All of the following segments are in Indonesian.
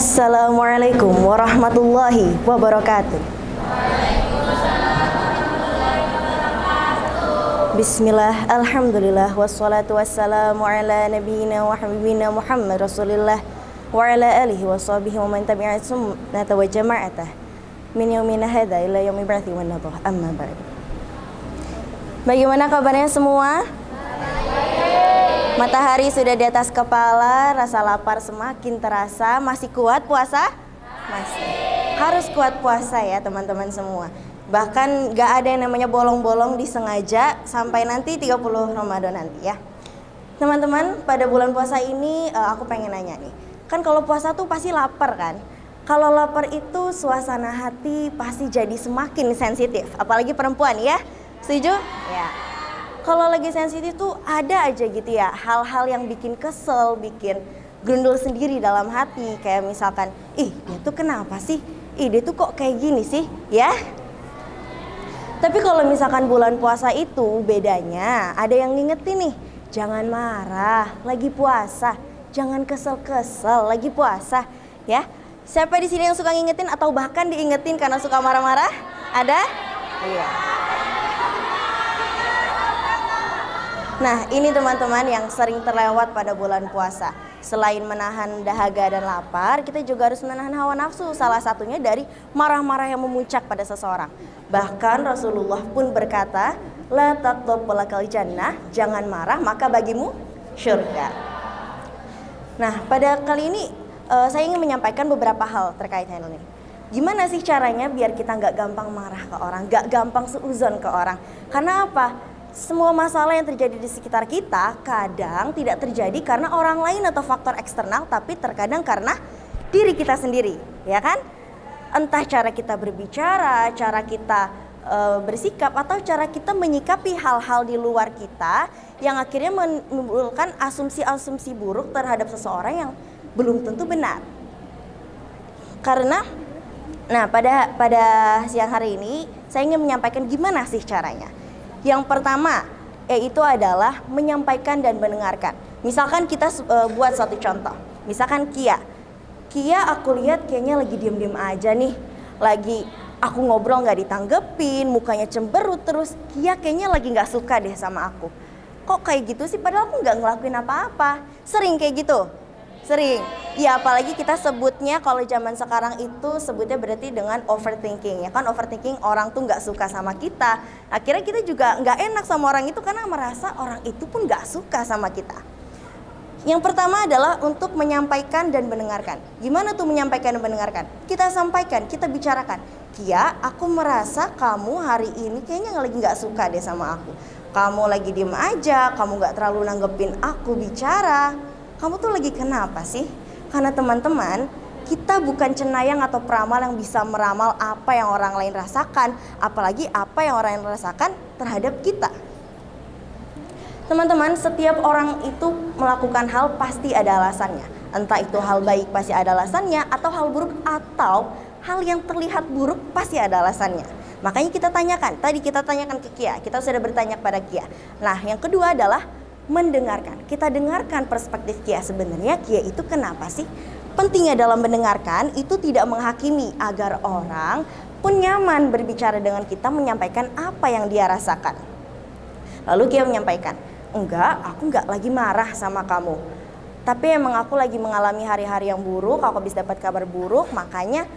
Assalamualaikum warahmatullahi wabarakatuh. Bismillah, alhamdulillah, wassalatu wassalamu ala nabiyina wa habibina Muhammad Rasulillah wa ala alihi wa sahbihi wa man tabi'a sunnata wa jama'atah min yaumina hadha ila yaumi ba'thi wa nadhah, amma ba'd. Bagaimana kabarnya semua? Matahari sudah di atas kepala, rasa lapar semakin terasa. Masih kuat puasa? Masih. Harus kuat puasa ya teman-teman semua. Bahkan gak ada yang namanya bolong-bolong disengaja sampai nanti 30 Ramadan nanti ya. Teman-teman, pada bulan puasa ini aku pengen nanya nih. Kan kalau puasa tuh pasti lapar kan? Kalau lapar itu suasana hati pasti jadi semakin sensitif. Apalagi perempuan ya. Setuju? Ya. Kalau lagi sensitif tuh ada aja gitu ya hal-hal yang bikin kesel, bikin grundul sendiri dalam hati. Kayak misalkan, ih dia tuh kenapa sih? Ih dia tuh kok kayak gini sih? Ya. Tapi kalau misalkan bulan puasa itu bedanya ada yang ngingetin nih. Jangan marah, lagi puasa. Jangan kesel-kesel, lagi puasa. Ya. Siapa di sini yang suka ngingetin atau bahkan diingetin karena suka marah-marah? Ada? Iya. Nah ini teman-teman yang sering terlewat pada bulan puasa. Selain menahan dahaga dan lapar, kita juga harus menahan hawa nafsu. Salah satunya dari marah-marah yang memuncak pada seseorang. Bahkan Rasulullah pun berkata, la taghdab walakal jannah, jangan marah maka bagimu syurga. Nah pada kali ini saya ingin menyampaikan beberapa hal terkait hal ini. Gimana sih caranya biar kita nggak gampang marah ke orang, nggak gampang seuzon ke orang? Karena apa? Semua masalah yang terjadi di sekitar kita kadang tidak terjadi karena orang lain atau faktor eksternal, tapi terkadang karena diri kita sendiri, ya kan? Entah cara kita berbicara, cara kita bersikap, atau cara kita menyikapi hal-hal di luar kita yang akhirnya menimbulkan asumsi-asumsi buruk terhadap seseorang yang belum tentu benar. Karena, nah pada siang hari ini saya ingin menyampaikan gimana sih caranya. Yang pertama yaitu adalah menyampaikan dan mendengarkan. Misalkan kita buat satu contoh. Misalkan Kia aku lihat kayaknya lagi diem-diem aja nih. Lagi aku ngobrol gak ditanggepin, mukanya cemberut terus. Kia kayaknya lagi gak suka deh sama aku. Kok kayak gitu sih padahal aku gak ngelakuin apa-apa. Sering kayak gitu? Sering. Ya apalagi kita sebutnya kalau zaman sekarang itu sebutnya berarti dengan overthinking ya kan. Overthinking orang tuh gak suka sama kita. Akhirnya kita juga gak enak sama orang itu karena merasa orang itu pun gak suka sama kita. Yang pertama adalah untuk menyampaikan dan mendengarkan. Gimana tuh menyampaikan dan mendengarkan? Kita sampaikan, kita bicarakan. Kia, aku merasa kamu hari ini kayaknya lagi gak suka deh sama aku. Kamu lagi diem aja, kamu gak terlalu nanggepin aku bicara. Kamu tuh lagi kenapa sih? Karena teman-teman, kita bukan cenayang atau peramal yang bisa meramal apa yang orang lain rasakan, apalagi apa yang orang lain rasakan terhadap kita. Teman-teman, setiap orang itu melakukan hal pasti ada alasannya. Entah itu hal baik pasti ada alasannya, atau hal buruk, atau hal yang terlihat buruk pasti ada alasannya. Makanya kita tanyakan, tadi kita tanyakan ke Kia, kita sudah bertanya kepada Kia. Nah, yang kedua adalah mendengarkan. Kita dengarkan perspektif Kia. Sebenarnya Kia itu kenapa sih? Pentingnya dalam mendengarkan itu tidak menghakimi, agar orang pun nyaman berbicara dengan kita, menyampaikan apa yang dia rasakan. Lalu Kia menyampaikan, enggak, aku enggak lagi marah sama kamu. Tapi emang aku lagi mengalami hari-hari yang buruk, aku habis dapat kabar buruk, makanya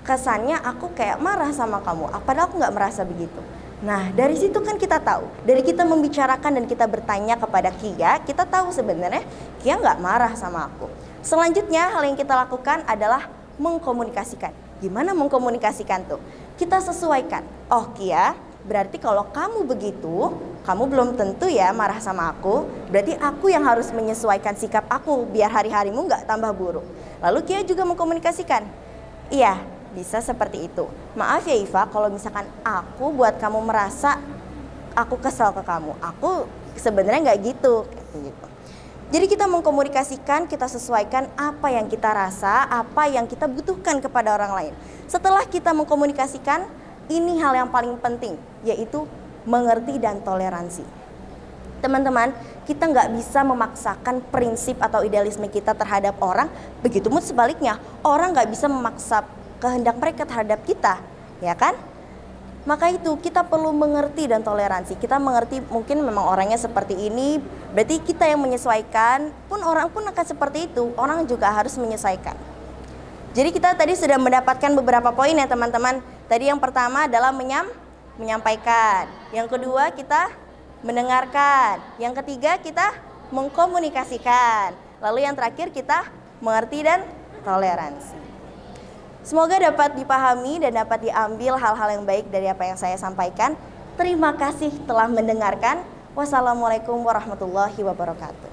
kesannya aku kayak marah sama kamu. Padahal aku enggak merasa begitu. Nah dari situ kan kita tahu, dari kita membicarakan dan kita bertanya kepada Kia, kita tahu sebenarnya Kia nggak marah sama aku. Selanjutnya hal yang kita lakukan adalah mengkomunikasikan. Gimana mengkomunikasikan tuh? Kita sesuaikan. Oh Kia, berarti kalau kamu begitu, kamu belum tentu ya marah sama aku. Berarti aku yang harus menyesuaikan sikap aku biar hari-harimu nggak tambah buruk. Lalu Kia juga mengkomunikasikan. Iya. Bisa seperti itu. Maaf ya Iva, kalau misalkan aku buat kamu merasa aku kesal ke kamu. Aku sebenarnya nggak gitu. Jadi kita mengkomunikasikan, kita sesuaikan apa yang kita rasa, apa yang kita butuhkan kepada orang lain. Setelah kita mengkomunikasikan, ini hal yang paling penting, yaitu mengerti dan toleransi. Teman-teman, kita nggak bisa memaksakan prinsip atau idealisme kita terhadap orang. Begitupun sebaliknya, orang nggak bisa memaksa kehendak mereka terhadap kita, ya kan? Maka itu kita perlu mengerti dan toleransi. Kita mengerti mungkin memang orangnya seperti ini, berarti kita yang menyesuaikan. Pun orang pun akan seperti itu, orang juga harus menyesuaikan. Jadi kita tadi sudah mendapatkan beberapa poin ya teman-teman. Tadi yang pertama adalah menyampaikan. Yang kedua kita mendengarkan. Yang ketiga kita mengkomunikasikan. Lalu yang terakhir kita mengerti dan toleransi. Semoga dapat dipahami dan dapat diambil hal-hal yang baik dari apa yang saya sampaikan. Terima kasih telah mendengarkan. Wassalamualaikum warahmatullahi wabarakatuh.